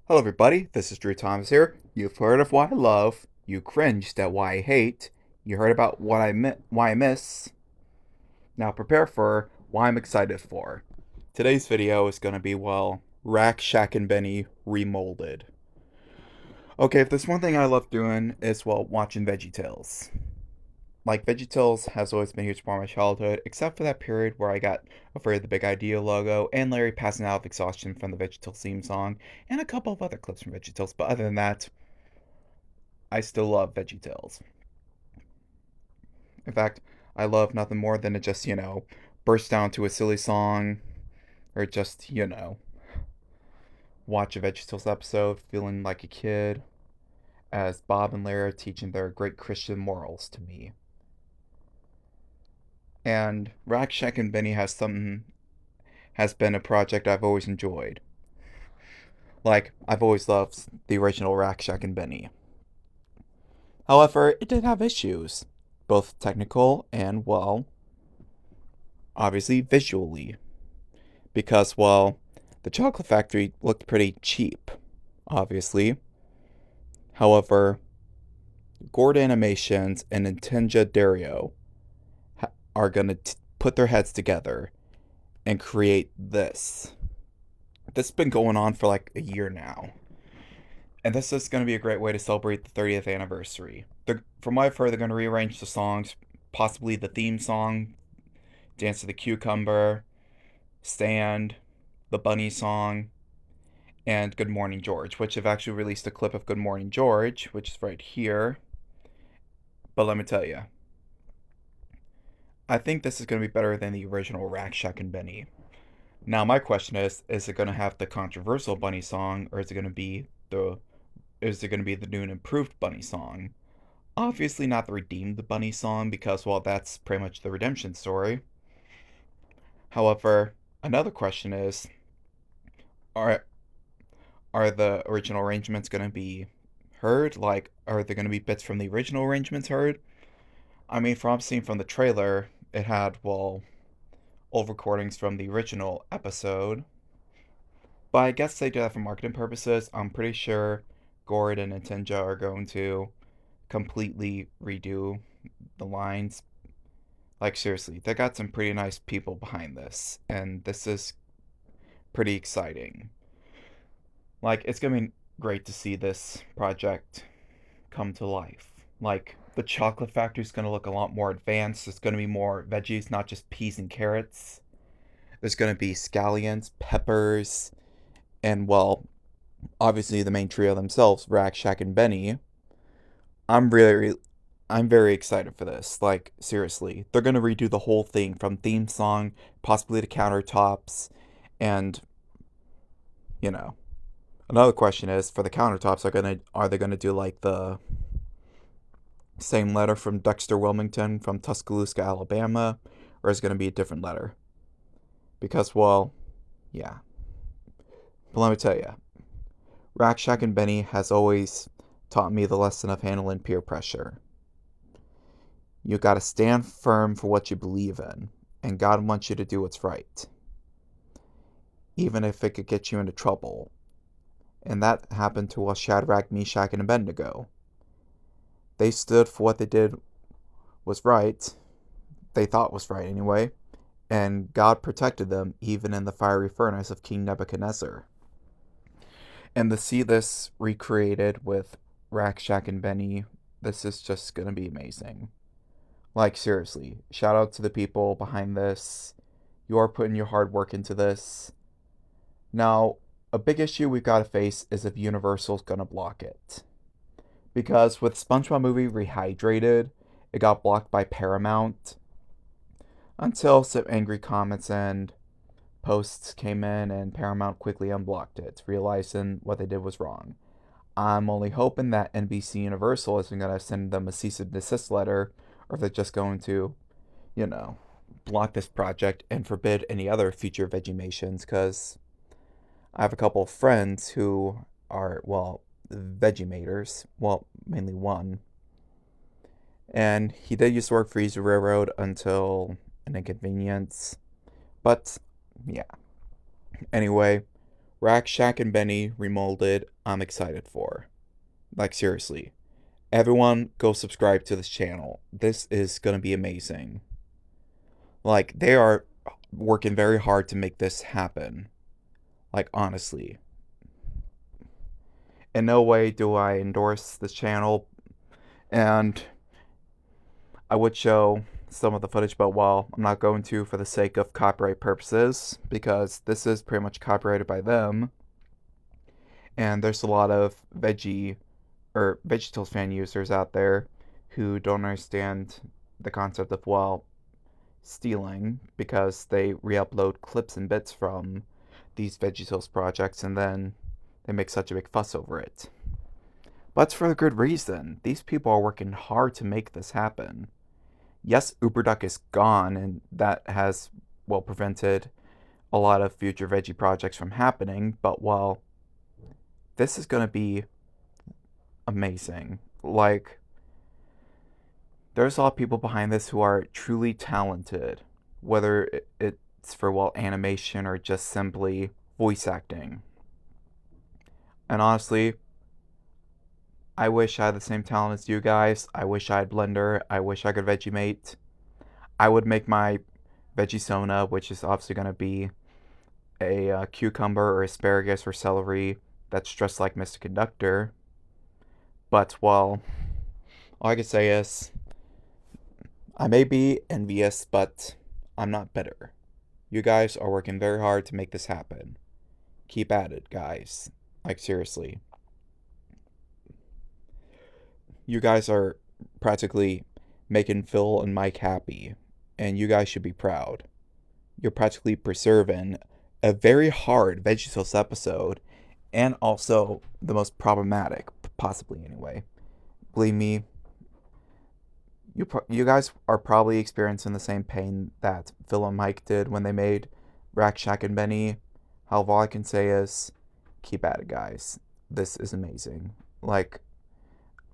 Hello, everybody. This is Drew Thomas here. You've heard of what I love. You cringed at why I hate. You heard about why I miss. Now prepare for why I'm excited for. Today's video is going to be, well, Rack, Shack, and Benny remolded. Okay, if there's one thing I love doing is, well, watching VeggieTales. Like, VeggieTales has always been a huge part of my childhood, except for that period where I got afraid of the Big Idea logo and Larry passing out of exhaustion from the VeggieTales theme song, and a couple of other clips from VeggieTales. But other than that, I still love VeggieTales. In fact, I love nothing more than to just, burst down to a silly song or just, watch a VeggieTales episode feeling like a kid as Bob and Larry are teaching their great Christian morals to me. And Rack, Shack, and Benny has been a project I've always enjoyed. Like, I've always loved the original Rack, Shack, and Benny. However, it did have issues, both technical and, well, obviously visually. Because, well, the chocolate factory looked pretty cheap, obviously. However, Gord Animations and Nintenja Dario are going to put their heads together and create this. This has been going on for like a year now. And this is going to be a great way to celebrate the 30th anniversary. From what I've heard, they're going to rearrange the songs, possibly the theme song, Dance to the Cucumber, Stand, the Bunny song, and Good Morning George, which have actually released a clip of Good Morning George, which is right here. But let me tell you, I think this is going to be better than the original Rack, Shack, and Benny. Now, my question is it going to have the controversial Bunny song, or is it going to be the new and improved Bunny song? Obviously not the redeemed Bunny song, because, well, that's pretty much the redemption story. However, another question is, are are the original arrangements going to be heard? Like, are there going to be bits from the original arrangements heard? I mean, from what I'm seeing from the trailer, it had, well, old recordings from the original episode. But I guess they do that for marketing purposes. I'm pretty sure Gord and Nintenja are going to completely redo the lines. Like, seriously, they got some pretty nice people behind this, and this is pretty exciting. Like, it's gonna be great to see this project come to life. Like, the chocolate factory is gonna look a lot more advanced. There's gonna be more veggies, not just peas and carrots. There's gonna be scallions, peppers, and, well, obviously the main trio themselves, Rack, Shack, and Benny. I'm really, I'm very excited for this. Like, seriously, they're gonna redo the whole thing from theme song, possibly to countertops, and you know. Another question is for the countertops, are they gonna do like the same letter from Dexter Wilmington from Tuscaloosa, Alabama, or is it gonna be a different letter? Because, well, yeah. But let me tell you, Rack, Shack, and Benny has always taught me the lesson of handling peer pressure. You gotta stand firm for what you believe in, and God wants you to do what's right, even if it could get you into trouble. And that happened to Shadrach, Meshach, and Abednego. They stood for what they did was right, they thought was right anyway, and God protected them even in the fiery furnace of King Nebuchadnezzar. And to see this recreated with Rack, Shack, and Benny, this is just gonna be amazing. Like, seriously, shout out to the people behind this. You are putting your hard work into this. Now, a big issue we've got to face is if Universal's gonna block it. Because with SpongeBob movie Rehydrated, it got blocked by Paramount until some angry comments and posts came in and Paramount quickly unblocked it, realizing what they did was wrong. I'm only hoping that NBC Universal isn't going to send them a cease and desist letter, or if they're just going to, you know, block this project and forbid any other future Veggiemations, because I have a couple of friends who are, well, Veggiemators. Well, mainly one. And he did used to work for Easy Railroad until an inconvenience. But, yeah. Anyway, Rack, Shack, and Benny remolded. I'm excited for. Like, seriously. Everyone go subscribe to this channel. This is gonna be amazing. Like, they are working very hard to make this happen. Like, honestly. In no way do I endorse this channel, and I would show some of the footage, but well, I'm not going to for the sake of copyright purposes, because this is pretty much copyrighted by them, and there's a lot of VeggieTales fan users out there who don't understand the concept of, well, stealing, because they re-upload clips and bits from these VeggieTales projects and then they make such a big fuss over it. But it's for a good reason. These people are working hard to make this happen. Yes, UberDuck is gone, and that has, well, prevented a lot of future veggie projects from happening, but, well, this is going to be amazing. Like, there's a lot of people behind this who are truly talented, whether it's for, well, animation or just simply voice acting. And honestly, I wish I had the same talent as you guys. I wish I had Blender. I wish I could Vegemate. I would make my veggie sona, which is obviously going to be a cucumber or asparagus or celery that's dressed like Mr. Conductor. But, well, all I can say is I may be envious, but I'm not bitter. You guys are working very hard to make this happen. Keep at it, guys. Like, seriously. You guys are practically making Phil and Mike happy, and you guys should be proud. You're practically preserving a very hard VeggieTales episode, and also the most problematic, possibly anyway. Believe me, you guys are probably experiencing the same pain that Phil and Mike did when they made Rack Shack and Benny. However, all I can say is, keep at it, guys. This is amazing. Like,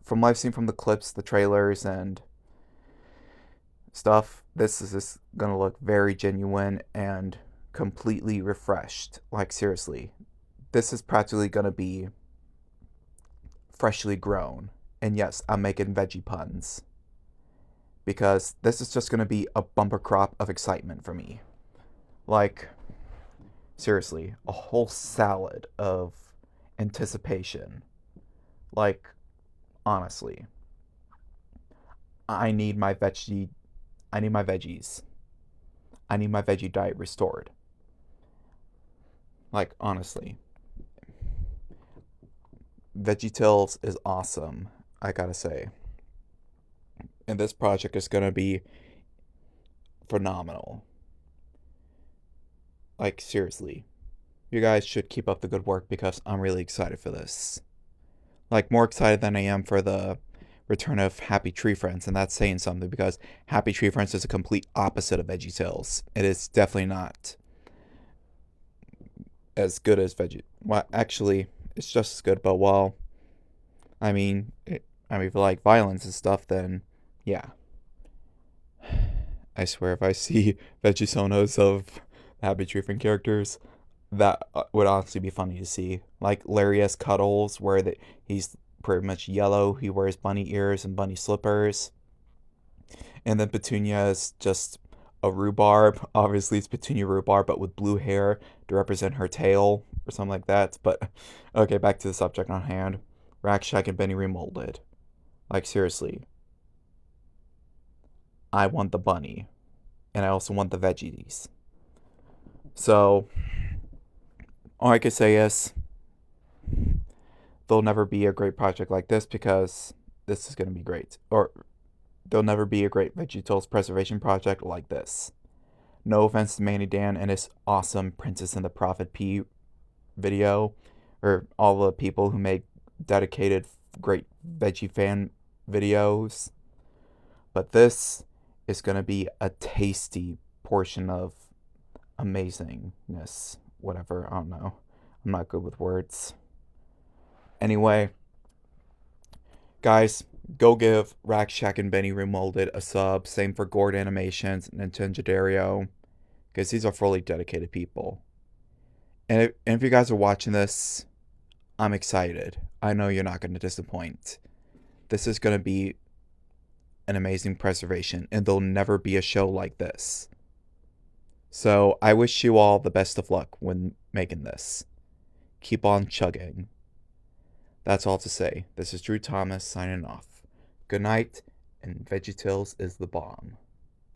from what I've seen from the clips, the trailers, and stuff, this is just gonna look very genuine and completely refreshed. Like, seriously, this is practically gonna be freshly grown. And yes, I'm making veggie puns, because this is just gonna be a bumper crop of excitement for me. Like, seriously, a whole salad of anticipation. Like, honestly, I need my veggies. I need my veggie diet restored. Like, honestly, VeggieTales is awesome, I gotta say. And this project is gonna be phenomenal. Like, seriously, you guys should keep up the good work, because I'm really excited for this. Like, more excited than I am for the return of Happy Tree Friends, and that's saying something, because Happy Tree Friends is a complete opposite of VeggieTales. It is definitely not as good as Well, actually, it's just as good, but, well, if you like violence and stuff, then yeah. I swear, if I see veggie sonos of Happy Tree Friend characters, that would honestly be funny to see. Like Larry S. Cuddles, where he's pretty much yellow. He wears bunny ears and bunny slippers. And then Petunia is just a rhubarb. Obviously, it's Petunia rhubarb, but with blue hair to represent her tail or something like that. But okay, back to the subject on hand. Rack Shack and Benny remolded. Like, seriously. I want the bunny. And I also want the veggies. So, all I can say is, there'll never be a great project like this, because this is going to be great. Or, there'll never be a great VeggieTales preservation project like this. No offense to Manny Dan and his awesome Princess and the Prophet P video, or all the people who make dedicated great veggie fan videos. But this is going to be a tasty portion of amazingness. Whatever, I don't know. I'm not good with words. Anyway, guys, go give Rack Shack and Benny Remolded a sub. Same for Gord Animations and Nintendodario, because these are fully dedicated people. And if you guys are watching this, I'm excited. I know you're not going to disappoint. This is going to be an amazing preservation, and there'll never be a show like this. So I wish you all the best of luck when making this. Keep on chugging. That's all to say. This is Drew Thomas signing off. Good night, and VeggieTales is the bomb.